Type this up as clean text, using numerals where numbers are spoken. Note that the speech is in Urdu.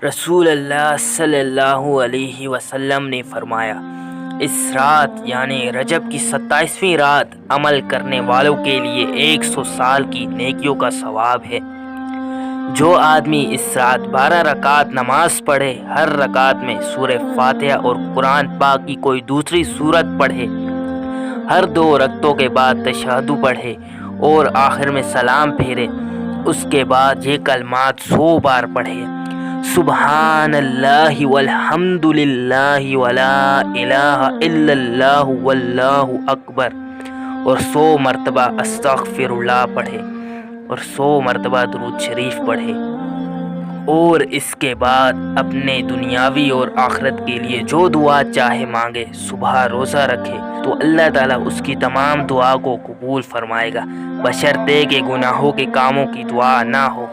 رسول اللہ صلی اللہ علیہ وسلم نے فرمایا، اس رات یعنی رجب کی 27ویں رات عمل کرنے والوں کے لیے 100 سال کی نیکیوں کا ثواب ہے۔ جو آدمی اس رات 12 رکعت نماز پڑھے، ہر رکعت میں سورہ فاتحہ اور قرآن پاک کی کوئی دوسری سورت پڑھے، ہر 2 رکعتوں کے بعد تشہد پڑھے اور آخر میں سلام پھیرے، اس کے بعد یہ کلمات 100 بار پڑھے: سبحان اللہ والحمد للہ ولا الہ الا اللہ واللہ اکبر، اور 100 مرتبہ استغفر اللہ پڑھے اور 100 مرتبہ درود شریف پڑھے، اور اس کے بعد اپنے دنیاوی اور آخرت کے لیے جو دعا چاہے مانگے۔ صبح روزہ رکھے تو اللہ تعالیٰ اس کی تمام دعا کو قبول فرمائے گا، بشرطے کہ گناہوں کے کاموں کی دعا نہ ہو۔